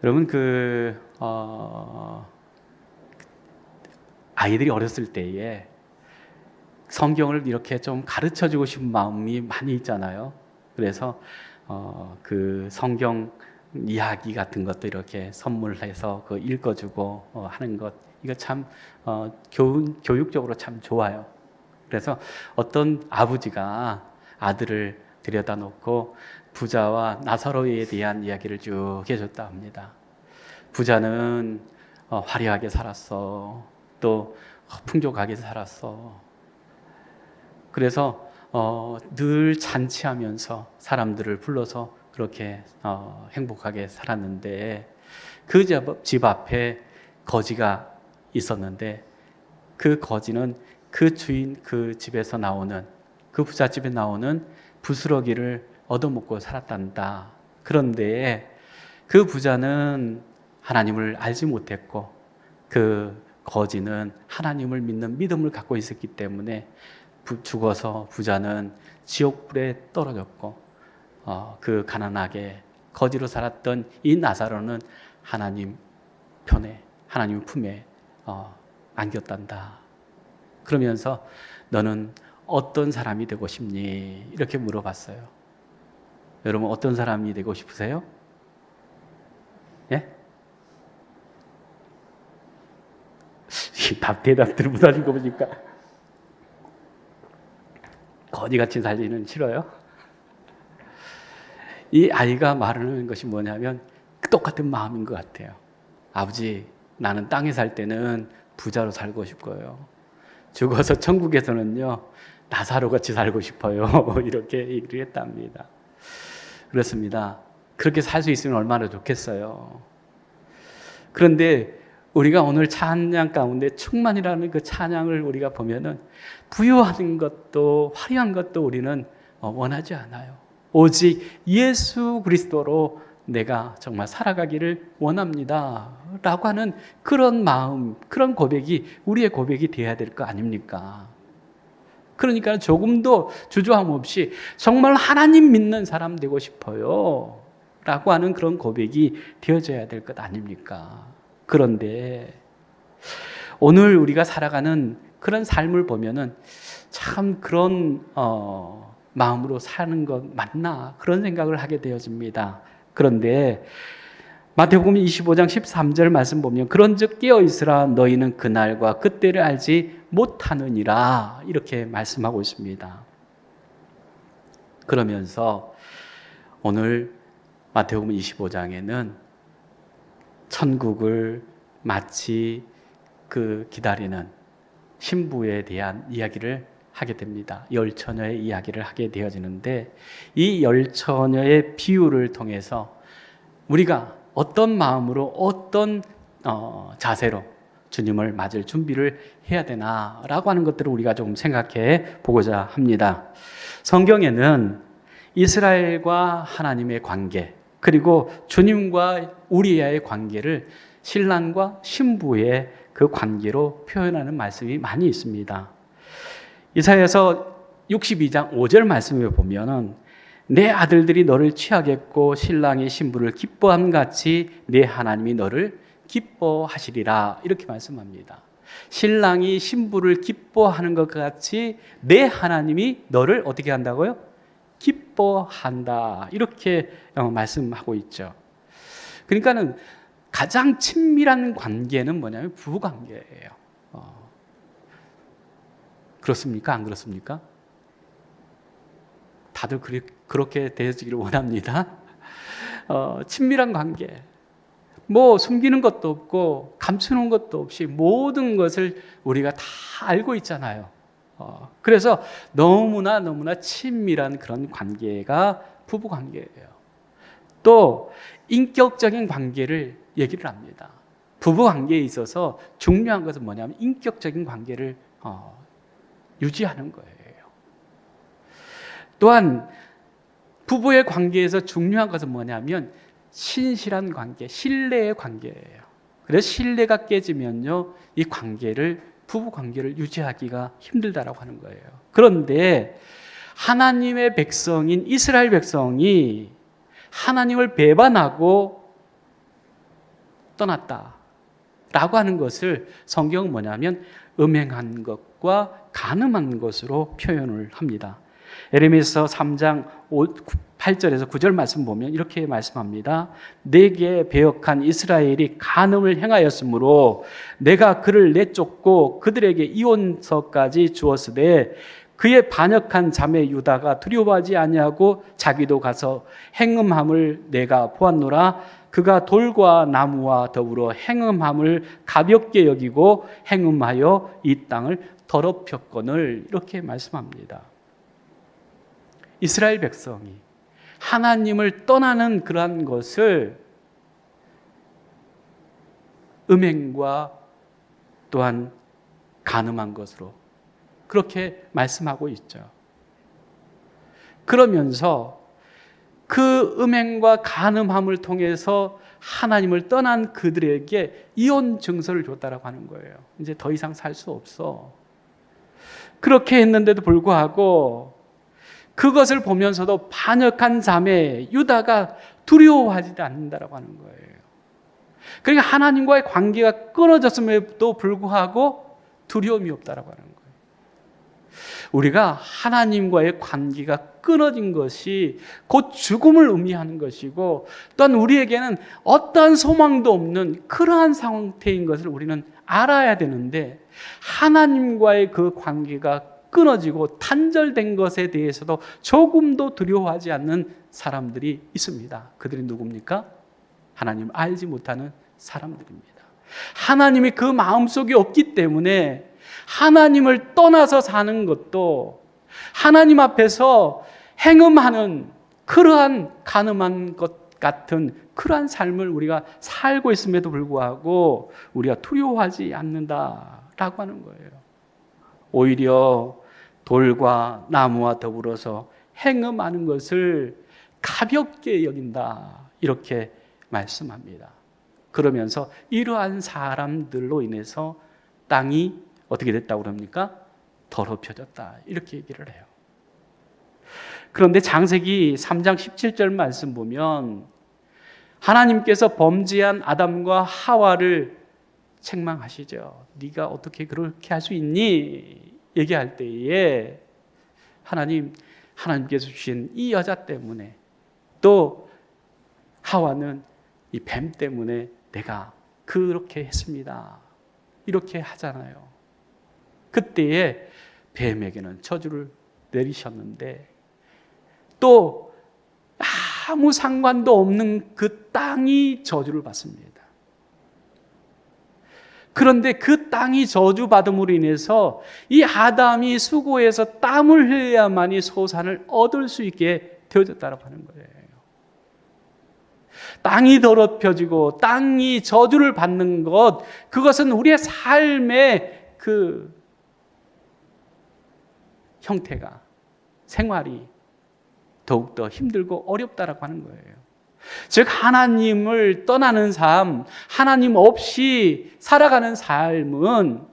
여러분 아이들이 어렸을 때에 성경을 이렇게 좀 가르쳐 주고 싶은 마음이 많이 있잖아요. 그래서 그 성경 이야기 같은 것도 이렇게 선물해서 읽어주고 하는 것, 이거 참 교육적으로 참 좋아요. 그래서 어떤 아버지가 아들을 들여다 놓고 부자와 나사로에 대한 이야기를 쭉 해줬다 합니다. 부자는 화려하게 살았어. 또 풍족하게 살았어. 그래서 늘 잔치하면서 사람들을 불러서 그렇게 행복하게 살았는데, 그 집 앞에 거지가 있었는데, 그 거지는 그 주인, 그 집에서 나오는, 그 부잣집에 나오는 부스러기를 얻어먹고 살았단다. 그런데 그 부자는 하나님을 알지 못했고, 그 거지는 하나님을 믿는 믿음을 갖고 있었기 때문에 죽어서 부자는 지옥불에 떨어졌고, 그 가난하게 거지로 살았던 이 나사로는 하나님 편에, 하나님 품에 안겼단다. 그러면서 너는 어떤 사람이 되고 싶니? 이렇게 물어봤어요. 여러분 어떤 사람이 되고 싶으세요? 예? 대답들을 못하신 거 보니까 거지같이 살기는 싫어요. 이 아이가 말하는 것이 뭐냐면 똑같은 마음인 것 같아요. 아버지, 나는 땅에 살 때는 부자로 살고 싶고요. 죽어서 천국에서는요, 나사로 같이 살고 싶어요. 이렇게 얘기를 했답니다. 그렇습니다. 그렇게 살 수 있으면 얼마나 좋겠어요. 그런데 우리가 오늘 찬양 가운데 충만이라는 그 찬양을 우리가 보면은 부유한 것도 화려한 것도 우리는 원하지 않아요. 오직 예수 그리스도로 내가 정말 살아가기를 원합니다 라고 하는 그런 마음, 그런 고백이 우리의 고백이 되어야 될 거 아닙니까? 그러니까 조금도 주저함 없이 정말 하나님 믿는 사람 되고 싶어요 라고 하는 그런 고백이 되어져야 될 것 아닙니까? 그런데 오늘 우리가 살아가는 그런 삶을 보면은 참 그런 마음으로 사는 것 맞나, 그런 생각을 하게 되어집니다. 그런데 마태복음 25장 13절 말씀 보면 그런즉 깨어있으라 너희는 그날과 그때를 알지 못하느니라, 이렇게 말씀하고 있습니다. 그러면서 오늘 마태복음 25장에는 천국을 마치 기다리는 신부에 대한 이야기를 하게 됩니다. 열 처녀의 이야기를 하게 되어지는데, 이 열 처녀의 비유를 통해서 우리가 어떤 마음으로 어떤 자세로 주님을 맞을 준비를 해야 되나라고 하는 것들을 우리가 좀 생각해 보고자 합니다. 성경에는 이스라엘과 하나님의 관계, 그리고 주님과 우리와의 관계를 신랑과 신부의 그 관계로 표현하는 말씀이 많이 있습니다. 이사야서 62장 5절 말씀을 보면은 내 아들들이 너를 취하겠고 신랑이 신부를 기뻐함 같이 내 하나님이 너를 기뻐하시리라, 이렇게 말씀합니다. 신랑이 신부를 기뻐하는 것 같이 내 하나님이 너를 어떻게 한다고요? 기뻐한다, 이렇게 말씀하고 있죠. 그러니까는 가장 친밀한 관계는 뭐냐면 부부 관계예요. 그렇습니까? 안 그렇습니까? 다들 그렇게 되어지기를 원합니다. 친밀한 관계, 뭐 숨기는 것도 없고 감추는 것도 없이 모든 것을 우리가 다 알고 있잖아요. 그래서 너무나 친밀한 그런 관계가 부부 관계예요. 또 인격적인 관계를 얘기를 합니다. 부부 관계에 있어서 중요한 것은 뭐냐면 인격적인 관계를 유지하는 거예요. 또한 부부의 관계에서 중요한 것은 뭐냐면 신실한 관계, 신뢰의 관계예요. 그래서 신뢰가 깨지면요, 이 관계를, 부부 관계를 유지하기가 힘들다라고 하는 거예요. 그런데 하나님의 백성인 이스라엘 백성이 하나님을 배반하고 떠났다 라고 하는 것을 성경은 뭐냐면 음행한 것과 간음한 것으로 표현을 합니다. 예레미야서 3장 8절에서 9절 말씀 보면 이렇게 말씀합니다. 내게 배역한 이스라엘이 간음을 행하였으므로 내가 그를 내쫓고 그들에게 이혼서까지 주었으되 그의 반역한 자매 유다가 두려워하지 아니하고 자기도 가서 행음함을 내가 보았노라. 그가 돌과 나무와 더불어 행음함을 가볍게 여기고 행음하여 이 땅을 더럽혔거늘 이렇게 말씀합니다. 이스라엘 백성이 하나님을 떠나는 그러한 것을 음행과 또한 간음한 것으로 그렇게 말씀하고 있죠. 그러면서 그 음행과 간음함을 통해서 하나님을 떠난 그들에게 이혼 증서를 줬다라고 하는 거예요. 이제 더 이상 살 수 없어. 그렇게 했는데도 불구하고 그것을 보면서도 반역한 자매 유다가 두려워하지 않는다라고 하는 거예요. 그러니까 하나님과의 관계가 끊어졌음에도 불구하고 두려움이 없다라고 하는 거예요. 우리가 하나님과의 관계가 끊어진 것이 곧 죽음을 의미하는 것이고 또한 우리에게는 어떠한 소망도 없는 그러한 상태인 것을 우리는 알아야 되는데 하나님과의 그 관계가 끊어지고 단절된 것에 대해서도 조금도 두려워하지 않는 사람들이 있습니다. 그들이 누굽니까? 하나님을 알지 못하는 사람들입니다. 하나님이 그 마음속에 없기 때문에 하나님을 떠나서 사는 것도 하나님 앞에서 행음하는 그러한 간음한 것 같은 그러한 삶을 우리가 살고 있음에도 불구하고 우리가 두려워하지 않는다라고 하는 거예요. 오히려 돌과 나무와 더불어서 행음하는 것을 가볍게 여긴다 이렇게 말씀합니다. 그러면서 이러한 사람들로 인해서 땅이 어떻게 됐다고 그럽니까? 더럽혀졌다 이렇게 얘기를 해요. 그런데 창세기 3장 17절 말씀 보면 하나님께서 범죄한 아담과 하와를 책망하시죠. 네가 어떻게 그렇게 할 수 있니? 얘기할 때에 하나님께서 주신 이 여자 때문에 또 하와는 이 뱀 때문에 내가 그렇게 했습니다. 이렇게 하잖아요. 그때에 뱀에게는 저주를 내리셨는데 또 아무 상관도 없는 그 땅이 저주를 받습니다. 그런데 그 땅이 저주받음으로 인해서 이 아담이 수고해서 땀을 흘려야만이 소산을 얻을 수 있게 되어졌다고 하는 거예요. 땅이 더럽혀지고 땅이 저주를 받는 것, 그것은 우리의 삶의 그 형태가, 생활이 더욱더 힘들고 어렵다라고 하는 거예요. 즉 하나님을 떠나는 삶, 하나님 없이 살아가는 삶은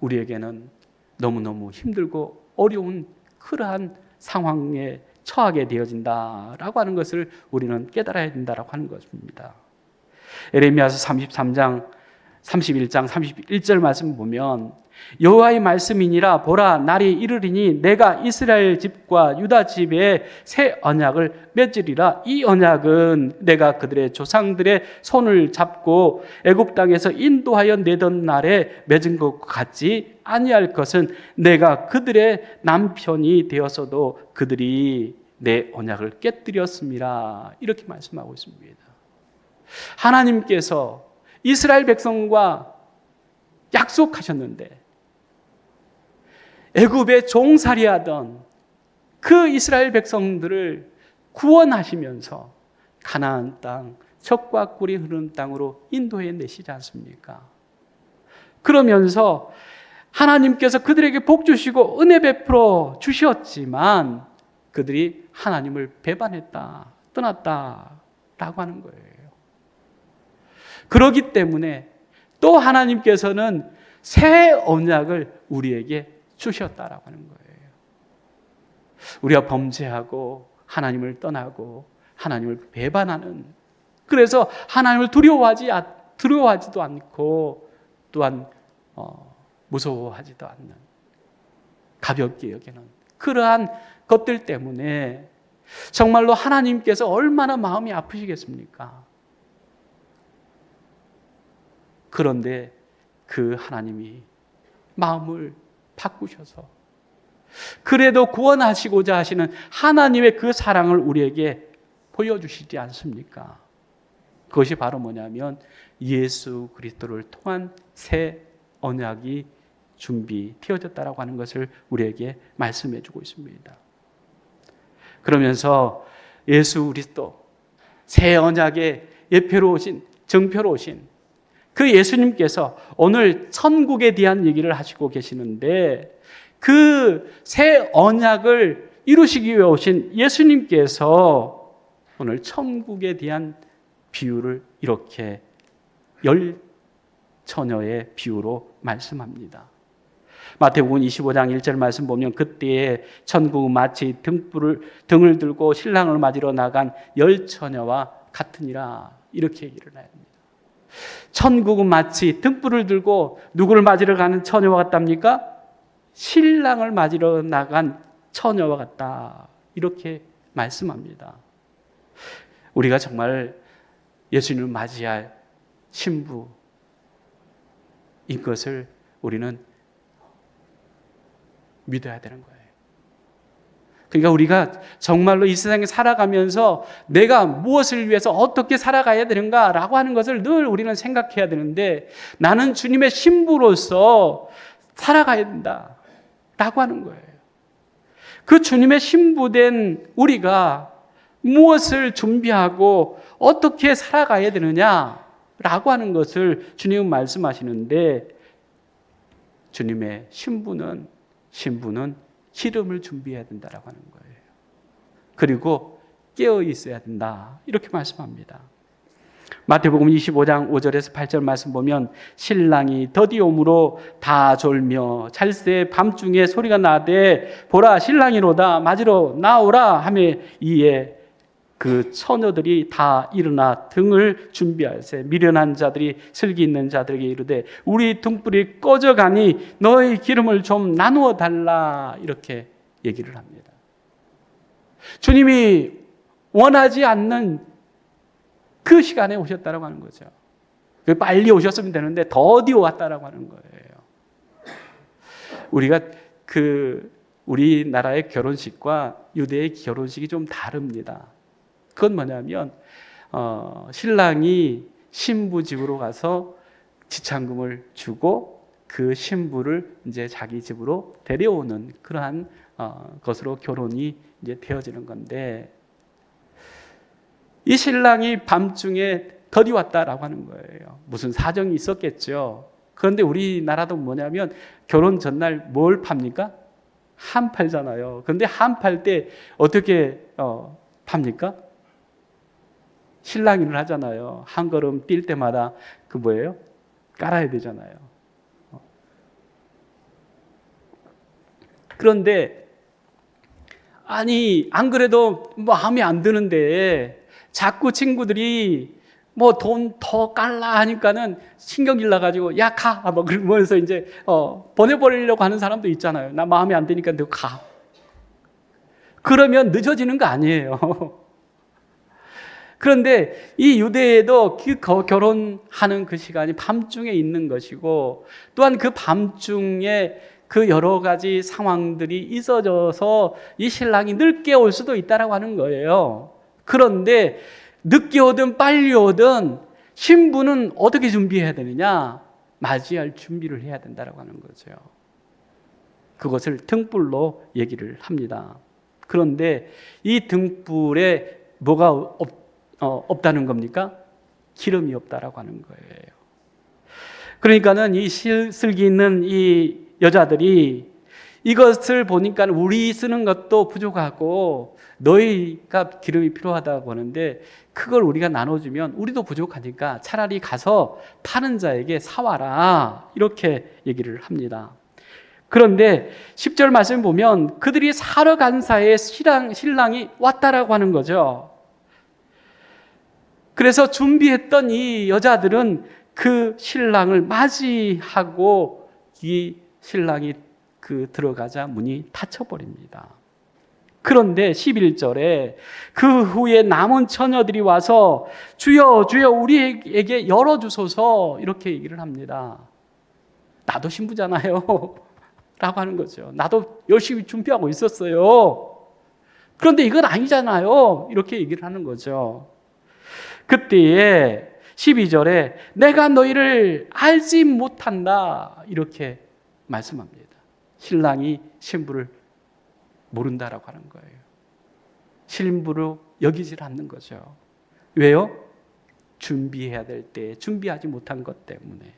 우리에게는 너무너무 힘들고 어려운 그러한 상황에 처하게 되어진다라고 하는 것을 우리는 깨달아야 된다라고 하는 것입니다. 예레미야서 33장 31장 31절 말씀 보면 여호와의 말씀이니라 보라 날이 이르리니 내가 이스라엘 집과 유다 집에 새 언약을 맺으리라. 이 언약은 내가 그들의 조상들의 손을 잡고 애굽 땅에서 인도하여 내던 날에 맺은 것과 같지 아니할 것은 내가 그들의 남편이 되었어도 그들이 내 언약을 깨뜨렸습니다. 이렇게 말씀하고 있습니다. 하나님께서 이스라엘 백성과 약속하셨는데 애굽에 종살이하던 그 이스라엘 백성들을 구원하시면서 가나안 땅, 젖과 꿀이 흐르는 땅으로 인도해 내시지 않습니까? 그러면서 하나님께서 그들에게 복 주시고 은혜 베풀어 주셨지만 그들이 하나님을 배반했다, 떠났다라고 하는 거예요. 그렇기 때문에 또 하나님께서는 새 언약을 우리에게 주셨다라고 하는 거예요. 우리가 범죄하고 하나님을 떠나고 하나님을 배반하는 그래서 하나님을 두려워하지도 않고 또한 무서워하지도 않는, 가볍게 여기는 그러한 것들 때문에 정말로 하나님께서 얼마나 마음이 아프시겠습니까? 그런데 그 하나님이 마음을 바꾸셔서 그래도 구원하시고자 하시는 하나님의 그 사랑을 우리에게 보여주시지 않습니까? 그것이 바로 뭐냐면 예수 그리스도를 통한 새 언약이 준비되어졌다라고 하는 것을 우리에게 말씀해 주고 있습니다. 그러면서 예수 그리스도 새 언약의 예표로 오신, 정표로 오신 그 예수님께서 오늘 천국에 대한 얘기를 하시고 계시는데, 그 새 언약을 이루시기 위해 오신 예수님께서 오늘 천국에 대한 비유를 이렇게 10처녀의 비유로 말씀합니다. 마태복음 25장 1절 말씀 보면 그때에 천국은 마치 등을 들고 신랑을 맞으러 나간 10처녀와 같으니라, 이렇게 얘기를 합니다. 천국은 마치 등불을 들고 누구를 맞으러 가는 처녀와 같답니까? 신랑을 맞으러 나간 처녀와 같다, 이렇게 말씀합니다. 우리가 정말 예수님을 맞이할 신부인 것을 우리는 믿어야 되는 거예요. 그러니까 우리가 정말로 이 세상에 살아가면서 내가 무엇을 위해서 어떻게 살아가야 되는가라고 하는 것을 늘 우리는 생각해야 되는데, 나는 주님의 신부로서 살아가야 된다라고 하는 거예요. 그 주님의 신부된 우리가 무엇을 준비하고 어떻게 살아가야 되느냐라고 하는 것을 주님은 말씀하시는데, 주님의 신부는 기름을 준비해야 된다라고 하는 거예요. 그리고 깨어 있어야 된다, 이렇게 말씀합니다. 마태복음 25장 5절에서 8절 말씀 보면 신랑이 더디옴으로 다 졸며 찰새 밤중에 소리가 나되 보라 신랑이로다 맞으러 나오라 하며 이에 그 처녀들이 다 일어나 등을 준비할세 미련한 자들이 슬기 있는 자들에게 이르되 우리 등불이 꺼져가니 너의 기름을 좀 나누어 달라, 이렇게 얘기를 합니다. 주님이 원하지 않는 그 시간에 오셨다라고 하는 거죠. 빨리 오셨으면 되는데 더디 왔다라고 하는 거예요. 우리가 우리나라의 결혼식과 유대의 결혼식이 좀 다릅니다. 그건 뭐냐면 신랑이 신부 집으로 가서 지참금을 주고 그 신부를 이제 자기 집으로 데려오는 그러한 것으로 결혼이 이제 되어지는 건데, 이 신랑이 밤중에 더디 왔다라고 하는 거예요. 무슨 사정이 있었겠죠. 그런데 우리나라도 뭐냐면 결혼 전날 뭘 팝니까? 한 팔잖아요. 그런데 한 팔 때 어떻게 팝니까? 신랑이를 하잖아요. 한 걸음 뛸 때마다 그 뭐예요? 깔아야 되잖아요. 그런데 아니 안 그래도 마음에 안 드는데 자꾸 친구들이 뭐 돈 더 깔라 하니까는 신경질 나가지고 야 가! 뭐 그러면서 이제 보내버리려고 하는 사람도 있잖아요. 나 마음에 안 드니까 너 가. 그러면 늦어지는 거 아니에요. 그런데 이 유대에도 결혼하는 그 시간이 밤중에 있는 것이고, 또한 그 밤중에 그 여러 가지 상황들이 있어져서 이 신랑이 늦게 올 수도 있다라고 하는 거예요. 그런데 늦게 오든 빨리 오든 신부는 어떻게 준비해야 되느냐? 맞이할 준비를 해야 된다라고 하는 거죠. 그것을 등불로 얘기를 합니다. 그런데 이 등불에 뭐가 없다는 겁니까? 기름이 없다라고 하는 거예요. 그러니까는 이 슬기 있는 이 여자들이 이것을 보니까 우리 쓰는 것도 부족하고 너희가 기름이 필요하다고 하는데 그걸 우리가 나눠주면 우리도 부족하니까 차라리 가서 파는 자에게 사와라, 이렇게 얘기를 합니다. 그런데 10절 말씀 보면 그들이 사러 간 사이에 신랑이 왔다라고 하는 거죠. 그래서 준비했던 이 여자들은 그 신랑을 맞이하고 이 신랑이 들어가자 문이 닫혀버립니다. 그런데 11절에 그 후에 남은 처녀들이 와서 주여 주여 우리에게 열어주소서 이렇게 얘기를 합니다. 나도 신부잖아요 라고 하는 거죠. 나도 열심히 준비하고 있었어요. 그런데 이건 아니잖아요 이렇게 얘기를 하는 거죠. 그때에 12절에 내가 너희를 알지 못한다 이렇게 말씀합니다. 신랑이 신부를 모른다라고 하는 거예요. 신부로 여기질 않는 거죠. 왜요? 준비해야 될 때 준비하지 못한 것 때문에.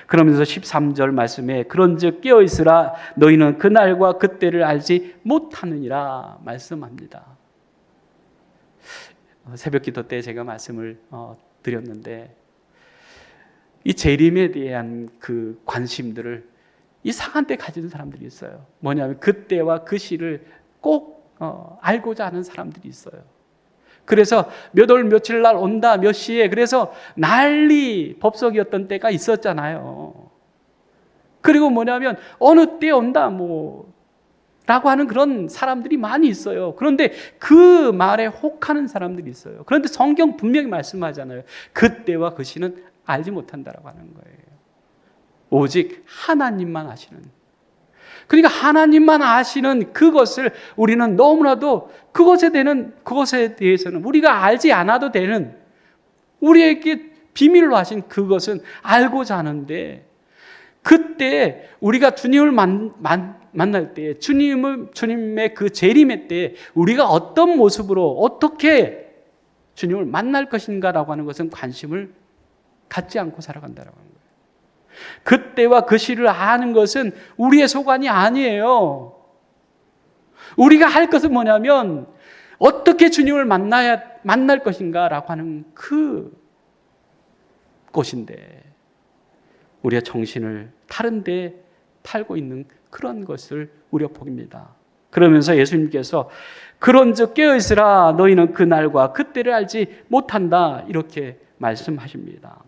그러면서 13절 말씀에 그런즉 깨어있으라 너희는 그날과 그때를 알지 못하느니라 말씀합니다. 새벽 기도 때 제가 말씀을 드렸는데 이 재림에 대한 그 관심들을 이상한 때 가지는 사람들이 있어요. 뭐냐면 그때와 그 시를 꼭 알고자 하는 사람들이 있어요. 그래서 몇 월 며칠 날 온다 몇 시에 그래서 난리 법석이었던 때가 있었잖아요. 그리고 뭐냐면 어느 때 온다 라고 하는 그런 사람들이 많이 있어요. 그런데 그 말에 혹하는 사람들이 있어요. 그런데 성경 분명히 말씀하잖아요. 그때와 그 시는 알지 못한다라고 하는 거예요. 오직 하나님만 아시는. 그러니까 하나님만 아시는 그것을 우리는 너무나도 그것에 대해서는 우리가 알지 않아도 되는 우리에게 비밀로 하신 그것은 알고자 하는데 그때 우리가 주님을 만날 때 주님의 그 재림의 때 우리가 어떤 모습으로 어떻게 주님을 만날 것인가라고 하는 것은 관심을 갖지 않고 살아간다라고 하는 거예요. 그때와 그 시를 아는 것은 우리의 소관이 아니에요. 우리가 할 것은 뭐냐면 어떻게 주님을 만날 것인가라고 하는 그 것인데 우리가 정신을 다른 데 팔고 있는 그런 것을 우리가 보입니다. 그러면서 예수님께서 그런즉 깨어있으라 너희는 그날과 그때를 알지 못한다 이렇게 말씀하십니다.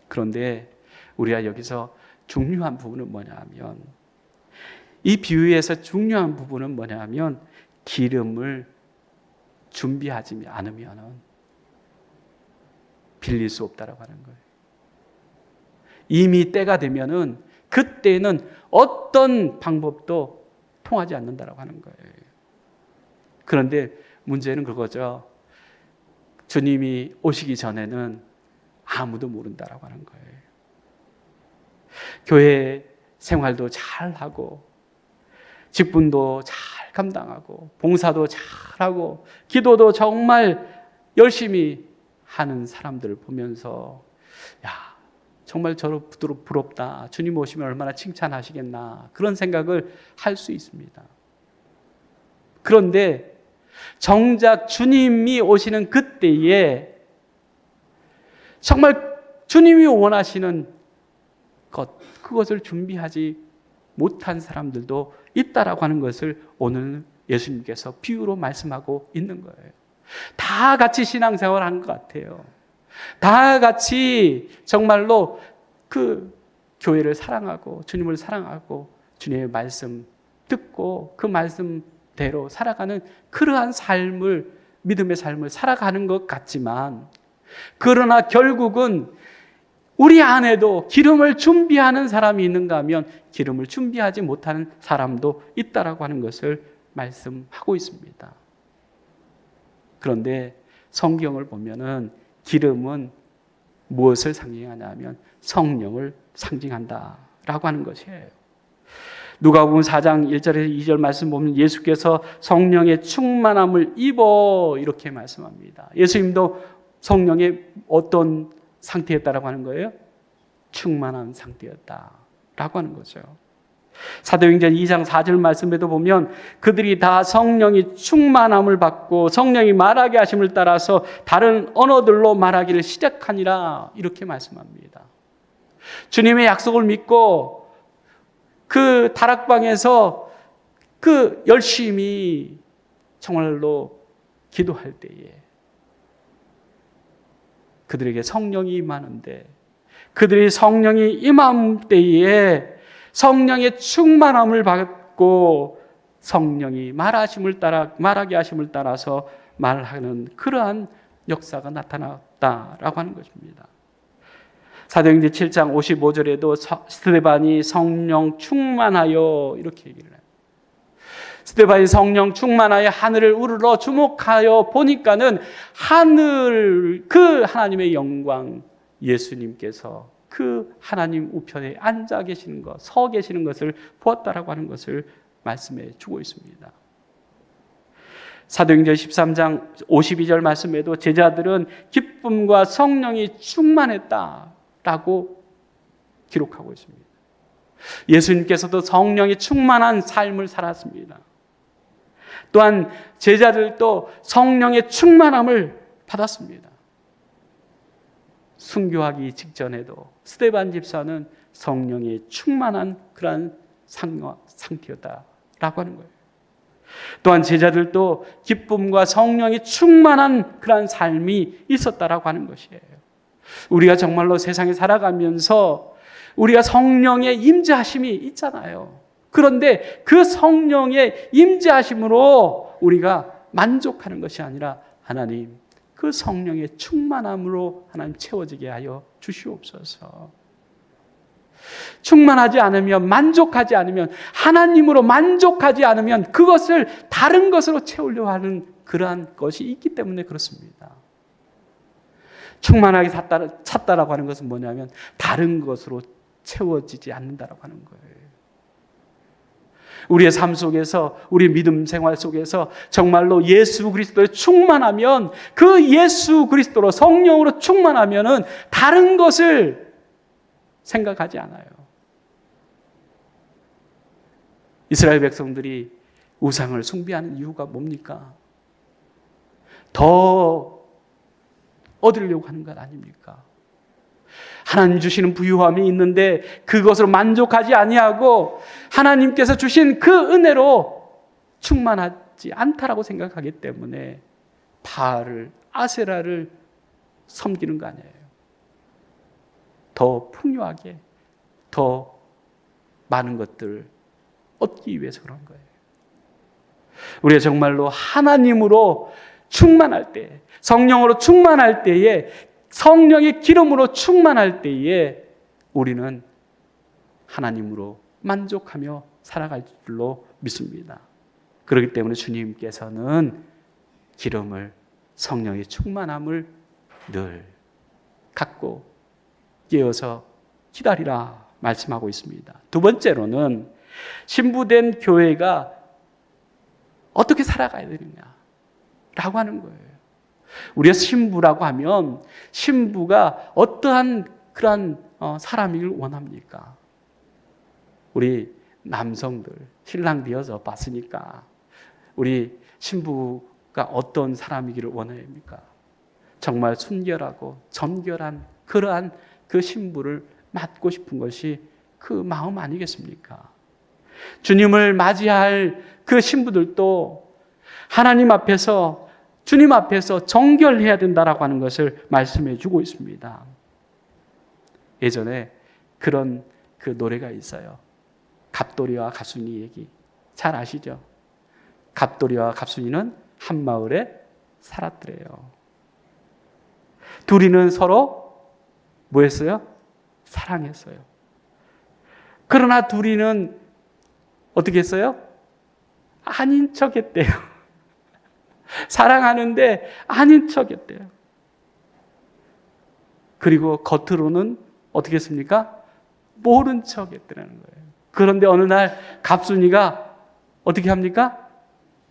그런데 우리가 여기서 중요한 부분은 뭐냐면 이 비유에서 중요한 부분은 뭐냐면 기름을 준비하지 않으면 빌릴 수 없다라고 하는 거예요. 이미 때가 되면은 그때는 어떤 방법도 통하지 않는다라고 하는 거예요. 그런데 문제는 그거죠. 주님이 오시기 전에는 아무도 모른다라고 하는 거예요. 교회 생활도 잘하고 직분도 잘 감당하고 봉사도 잘하고 기도도 정말 열심히 하는 사람들을 보면서 야 정말 저로 부럽다. 주님 오시면 얼마나 칭찬하시겠나 그런 생각을 할 수 있습니다. 그런데 정작 주님이 오시는 그때에 정말 주님이 원하시는 것 그것을 준비하지 못한 사람들도 있다라고 하는 것을 오늘 예수님께서 비유로 말씀하고 있는 거예요. 다 같이 신앙생활을 한 것 같아요. 다 같이 정말로 그 교회를 사랑하고 주님을 사랑하고 주님의 말씀 듣고 그 말씀대로 살아가는 그러한 삶을 믿음의 삶을 살아가는 것 같지만 그러나 결국은 우리 안에도 기름을 준비하는 사람이 있는가 하면 기름을 준비하지 못하는 사람도 있다라고 하는 것을 말씀하고 있습니다. 그런데 성경을 보면은 기름은 무엇을 상징하냐 하면 성령을 상징한다라고 하는 것이에요. 누가복음 4장 1절에서 2절 말씀 보면 예수께서 성령의 충만함을 입어 이렇게 말씀합니다. 예수님도 성령의 어떤 상태였다라고 하는 거예요? 충만한 상태였다라고 하는 거죠. 사도행전 2장 4절 말씀에도 보면 그들이 다 성령이 충만함을 받고 성령이 말하게 하심을 따라서 다른 언어들로 말하기를 시작하니라 이렇게 말씀합니다. 주님의 약속을 믿고 그 다락방에서 그 열심히 정말로 기도할 때에 그들에게 성령이 임하는데, 그들이 성령이 임한 때에 성령의 충만함을 받고 성령이 말하게 하심을 따라서 말하는 그러한 역사가 나타났다라고 하는 것입니다. 사도행전 7장 55절에도 스데반이 성령 충만하여 이렇게 얘기를 해요. 스데반이 성령 충만하여 하늘을 우러러 주목하여 보니까는 그 하나님의 영광, 예수님께서 그 하나님 우편에 앉아 계시는 것, 서 계시는 것을 보았다라고 하는 것을 말씀해 주고 있습니다. 사도행전 13장 52절 말씀에도 제자들은 기쁨과 성령이 충만했다라고 기록하고 있습니다. 예수님께서도 성령이 충만한 삶을 살았습니다. 또한 제자들도 성령의 충만함을 받았습니다. 순교하기 직전에도 스데반 집사는 성령이 충만한 그러한 상태였다라고 하는 거예요. 또한 제자들도 기쁨과 성령이 충만한 그러한 삶이 있었다라고 하는 것이에요. 우리가 정말로 세상에 살아가면서 우리가 성령의 임재하심이 있잖아요. 그런데 그 성령의 임재하심으로 우리가 만족하는 것이 아니라 하나님, 그 성령의 충만함으로 하나님 채워지게 하여 주시옵소서. 충만하지 않으면, 만족하지 않으면, 하나님으로 만족하지 않으면 그것을 다른 것으로 채우려 하는 그러한 것이 있기 때문에 그렇습니다. 충만하게 찾다라고 하는 것은 뭐냐면 다른 것으로 채워지지 않는다라고 하는 거예요. 우리의 삶 속에서, 우리 믿음 생활 속에서 정말로 예수 그리스도에 충만하면, 그 예수 그리스도로 성령으로 충만하면은 다른 것을 생각하지 않아요. 이스라엘 백성들이 우상을 숭배하는 이유가 뭡니까? 더 얻으려고 하는 것 아닙니까? 하나님 주시는 부유함이 있는데 그것으로 만족하지 아니하고 하나님께서 주신 그 은혜로 충만하지 않다라고 생각하기 때문에 바알을, 아세라를 섬기는 거 아니에요. 더 풍요하게, 더 많은 것들을 얻기 위해서 그런 거예요. 우리가 정말로 하나님으로 충만할 때, 성령으로 충만할 때에, 성령의 기름으로 충만할 때에 우리는 하나님으로 만족하며 살아갈 줄로 믿습니다. 그렇기 때문에 주님께서는 기름을, 성령의 충만함을 늘 갖고 깨어서 기다리라 말씀하고 있습니다. 두 번째로는 신부된 교회가 어떻게 살아가야 되느냐라고 하는 거예요. 우리가 신부라고 하면 신부가 어떠한 그런 사람이길 원합니까? 우리 남성들 신랑 되어서 봤으니까 우리 신부가 어떤 사람이기를 원합니까? 정말 순결하고 정결한 그러한 그 신부를 맡고 싶은 것이 그 마음 아니겠습니까? 주님을 맞이할 그 신부들도 하나님 앞에서, 주님 앞에서 정결해야 된다라고 하는 것을 말씀해 주고 있습니다. 예전에 그런 그 노래가 있어요. 갑돌이와 갑순이 얘기 잘 아시죠? 갑돌이와 갑순이는 한 마을에 살았더래요. 둘이는 서로 뭐 했어요? 사랑했어요. 그러나 둘이는 어떻게 했어요? 아닌 척 했대요. 사랑하는데 아닌 척 했대요. 그리고 겉으로는 어떻게 했습니까? 모른 척 했더라는 거예요. 그런데 어느 날 갑순이가 어떻게 합니까?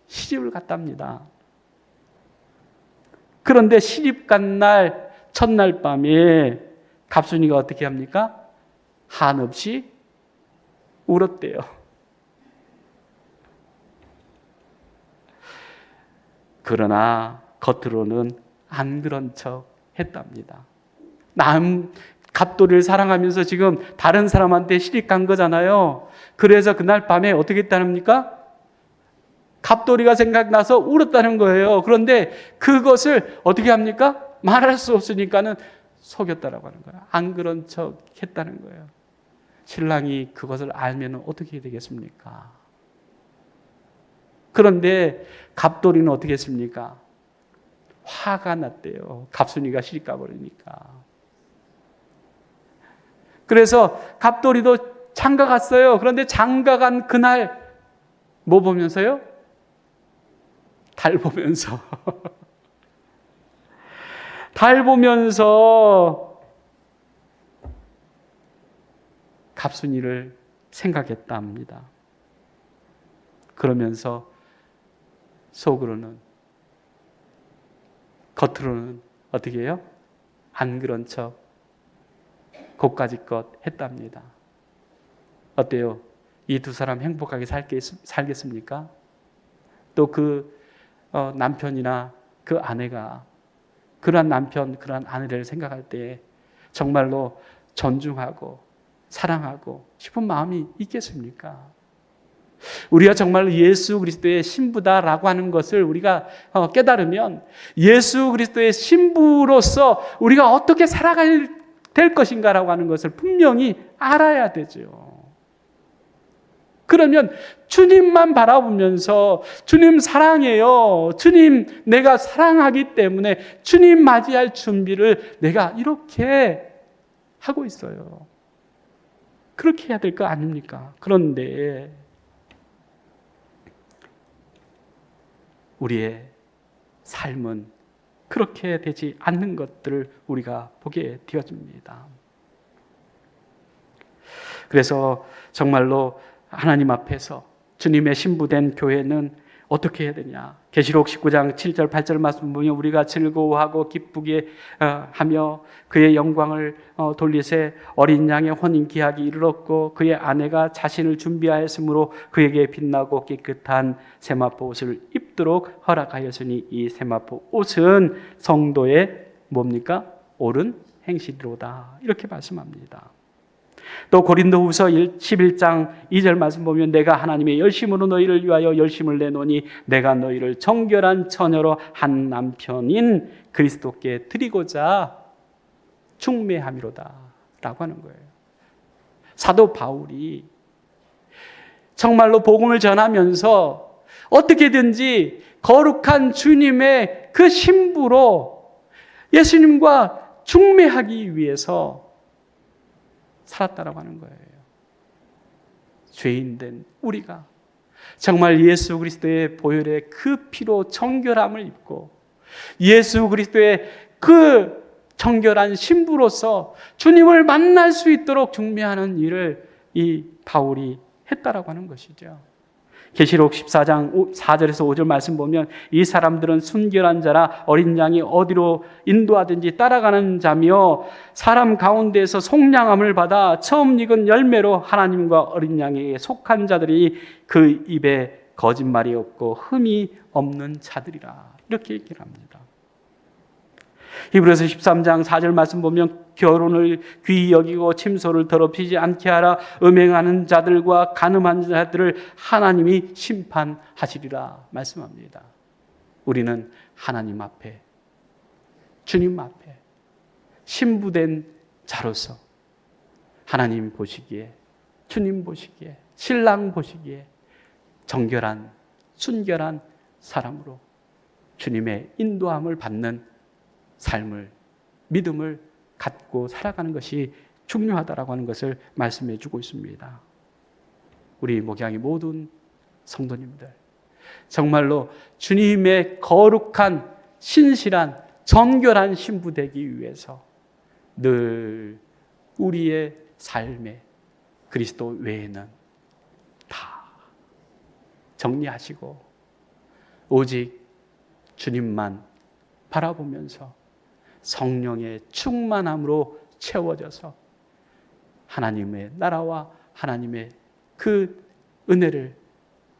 시집을 갔답니다. 그런데 시집 간 날, 첫날 밤에 갑순이가 어떻게 합니까? 한없이 울었대요. 그러나 겉으로는 안 그런 척 했답니다. 갑돌이를 사랑하면서 지금 다른 사람한테 시집 간 거잖아요. 그래서 그날 밤에 어떻게 했답니까? 갑돌이가 생각나서 울었다는 거예요. 그런데 그것을 어떻게 합니까? 말할 수 없으니까는 속였다라고 하는 거예요. 안 그런 척 했다는 거예요. 신랑이 그것을 알면 어떻게 되겠습니까? 그런데 갑돌이는 어떻게 했습니까? 화가 났대요. 갑순이가 시집 가버리니까. 그래서 갑돌이도 장가 갔어요. 그런데 장가 간 그날 뭐 보면서요? 달 보면서. 달 보면서 갑순이를 생각했다 합니다. 그러면서 속으로는, 겉으로는 어떻게 해요? 안 그런 척 고까지껏 했답니다. 어때요? 이 두 사람 행복하게 살겠습니까? 또 그 남편이나 그 아내가 그러한 남편, 그러한 아내를 생각할 때 정말로 존중하고 사랑하고 싶은 마음이 있겠습니까? 우리가 정말 예수 그리스도의 신부다라고 하는 것을 우리가 깨달으면 예수 그리스도의 신부로서 우리가 어떻게 살아가야 될 것인가라고 하는 것을 분명히 알아야 되죠. 그러면 주님만 바라보면서 주님 사랑해요. 주님 내가 사랑하기 때문에 주님 맞이할 준비를 내가 이렇게 하고 있어요. 그렇게 해야 될 거 아닙니까? 그런데 우리의 삶은 그렇게 되지 않는 것들을 우리가 보게 되어집니다. 그래서 정말로 하나님 앞에서 주님의 신부된 교회는 어떻게 해야 되냐? 계시록 19장 7절 8절 말씀 보면 우리가 즐거워하고 기쁘게 하며 그의 영광을 돌리세 어린 양의 혼인 기약이 이르렀고 그의 아내가 자신을 준비하였으므로 그에게 빛나고 깨끗한 세마포 옷을 입도록 허락하였으니 이 세마포 옷은 성도의 뭡니까? 옳은 행실이로다. 이렇게 말씀합니다. 또 고린도후서 11장 2절 말씀 보면 내가 하나님의 열심으로 너희를 위하여 열심을 내노니 내가 너희를 정결한 처녀로 한 남편인 그리스도께 드리고자 중매함이로다 라고 하는 거예요. 사도 바울이 정말로 복음을 전하면서 어떻게든지 거룩한 주님의 그 신부로 예수님과 중매하기 위해서 살았다라고 하는 거예요. 죄인된 우리가 정말 예수 그리스도의 보혈의 그 피로 정결함을 입고 예수 그리스도의 그 정결한 신부로서 주님을 만날 수 있도록 중매하는 일을 이 바울이 했다라고 하는 것이죠. 계시록 14장 4절에서 5절 말씀 보면 이 사람들은 순결한 자라 어린 양이 어디로 인도하든지 따라가는 자며 사람 가운데에서 속량함을 받아 처음 익은 열매로 하나님과 어린 양에게 속한 자들이 그 입에 거짓말이 없고 흠이 없는 자들이라 이렇게 얘기를 합니다. 히브리서 13장 4절 말씀 보면 결혼을 귀히 여기고 침소를 더럽히지 않게 하라 음행하는 자들과 간음한 자들을 하나님이 심판하시리라 말씀합니다. 우리는 하나님 앞에 주님 앞에 신부된 자로서 하나님 보시기에 주님 보시기에 신랑 보시기에 정결한 순결한 사람으로 주님의 인도함을 받는 삶을 믿음을 갖고 살아가는 것이 중요하다라고 하는 것을 말씀해 주고 있습니다. 우리 목양의 모든 성도님들 정말로 주님의 거룩한 신실한 정결한 신부 되기 위해서 늘 우리의 삶에 그리스도 외에는 다 정리하시고 오직 주님만 바라보면서 성령의 충만함으로 채워져서 하나님의 나라와 하나님의 그 은혜를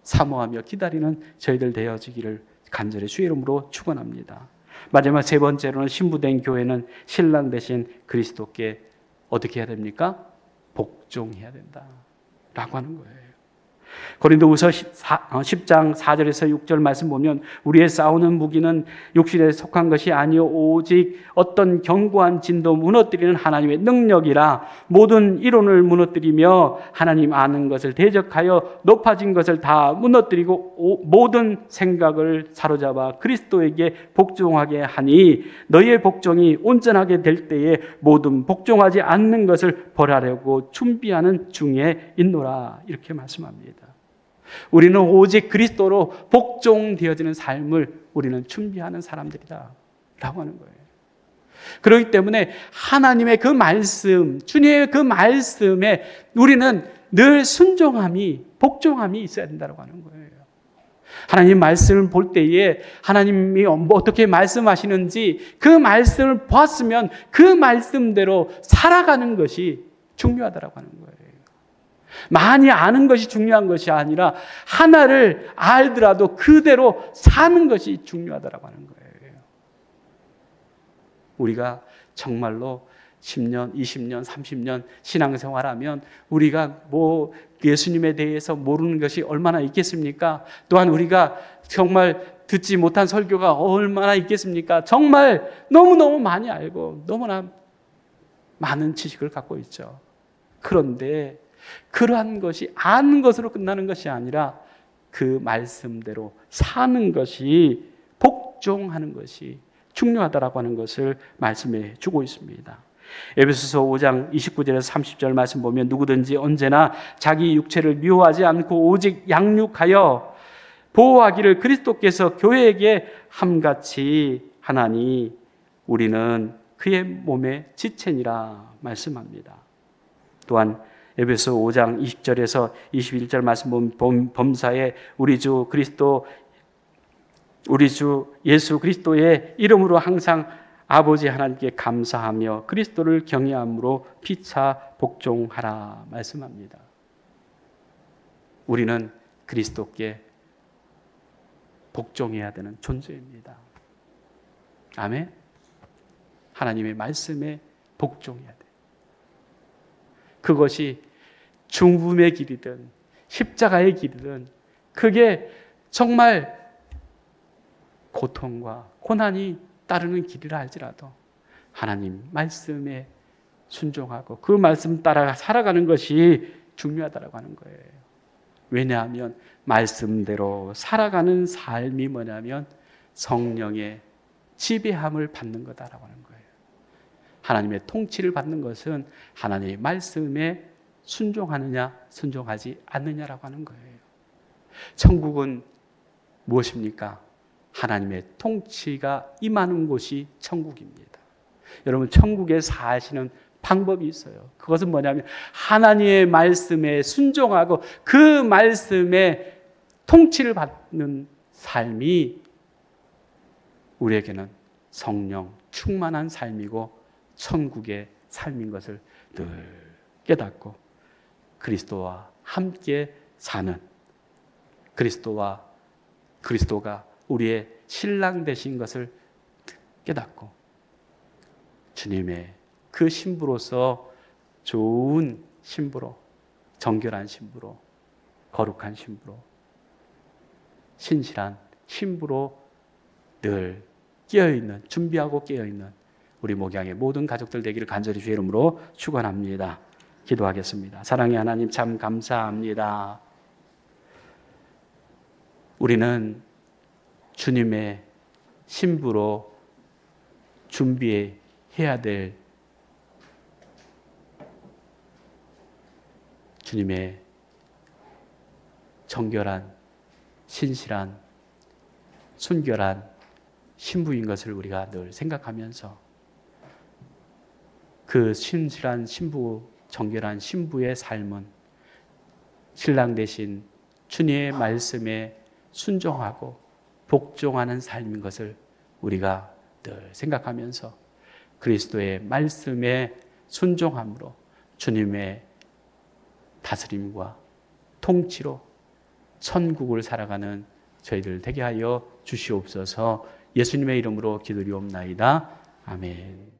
사모하며 기다리는 저희들 되어지기를 간절히 주의 이름으로 축원합니다. 마지막 세 번째로는 신부된 교회는 신랑 대신 그리스도께 어떻게 해야 됩니까? 복종해야 된다라고 하는 거예요. 고린도후서 10장 4절에서 6절 말씀 보면 우리의 싸우는 무기는 육신에 속한 것이 아니요 오직 어떤 견고한 진도 무너뜨리는 하나님의 능력이라 모든 이론을 무너뜨리며 하나님 아는 것을 대적하여 높아진 것을 다 무너뜨리고 모든 생각을 사로잡아 그리스도에게 복종하게 하니 너희의 복종이 온전하게 될 때에 모든 복종하지 않는 것을 벌하려고 준비하는 중에 있노라. 이렇게 말씀합니다. 우리는 오직 그리스도로 복종되어지는 삶을 우리는 준비하는 사람들이다 라고 하는 거예요. 그렇기 때문에 하나님의 그 말씀, 주님의 그 말씀에 우리는 늘 순종함이, 복종함이 있어야 된다고 하는 거예요. 하나님 말씀을 볼 때에 하나님이 어떻게 말씀하시는지 그 말씀을 보았으면 그 말씀대로 살아가는 것이 중요하다고 하는 거예요. 많이 아는 것이 중요한 것이 아니라 하나를 알더라도 그대로 사는 것이 중요하다고 하는 거예요. 우리가 정말로 10년, 20년, 30년 신앙생활하면 우리가 예수님에 대해서 모르는 것이 얼마나 있겠습니까? 또한 우리가 정말 듣지 못한 설교가 얼마나 있겠습니까? 정말 너무너무 많이 알고 너무나 많은 지식을 갖고 있죠. 그런데 그러한 것이 아는 것으로 끝나는 것이 아니라 그 말씀대로 사는 것이, 복종하는 것이 중요하다라고 하는 것을 말씀해 주고 있습니다. 에베소서 5장 29절에서 30절 말씀 보면 누구든지 언제나 자기 육체를 미워하지 않고 오직 양육하여 보호하기를 그리스도께서 교회에게 함같이 하나니 우리는 그의 몸의 지체니라 말씀합니다. 또한 에베소 5장 20절에서 21절 말씀 보면 범사에 우리 주 예수 그리스도의 이름으로 항상 아버지 하나님께 감사하며 그리스도를 경외함으로 피차 복종하라 말씀합니다. 우리는 그리스도께 복종해야 되는 존재입니다. 아멘. 하나님의 말씀에 복종해야 돼요. 그것이 중품의 길이든 십자가의 길이든 그게 정말 고통과 고난이 따르는 길이라 할지라도 하나님 말씀에 순종하고 그 말씀 따라 살아가는 것이 중요하다고 하는 거예요. 왜냐하면 말씀대로 살아가는 삶이 뭐냐면 성령의 지배함을 받는 거다라고 하는 거예요. 하나님의 통치를 받는 것은 하나님의 말씀에 순종하느냐 순종하지 않느냐라고 하는 거예요. 천국은 무엇입니까? 하나님의 통치가 임하는 곳이 천국입니다. 여러분, 천국에 사시는 방법이 있어요. 그것은 뭐냐면 하나님의 말씀에 순종하고 그 말씀에 통치를 받는 삶이 우리에게는 성령 충만한 삶이고 천국의 삶인 것을 늘 깨닫고 그리스도와 함께 사는, 그리스도가 우리의 신랑 되신 것을 깨닫고 주님의 그 신부로서 좋은 신부로, 정결한 신부로, 거룩한 신부로, 신실한 신부로 늘 깨어있는, 준비하고 깨어있는 우리 목양의 모든 가족들 되기를 간절히 주의 이름으로 축원합니다. 기도하겠습니다. 사랑의 하나님, 참 감사합니다. 우리는 주님의 신부로 준비해야 될 주님의 정결한, 신실한, 순결한 신부인 것을 우리가 늘 생각하면서 그 신실한 신부, 정결한 신부의 삶은 신랑 되신 주님의 말씀에 순종하고 복종하는 삶인 것을 우리가 늘 생각하면서 그리스도의 말씀에 순종함으로 주님의 다스림과 통치로 천국을 살아가는 저희들 되게 하여 주시옵소서. 예수님의 이름으로 기도리옵나이다. 아멘.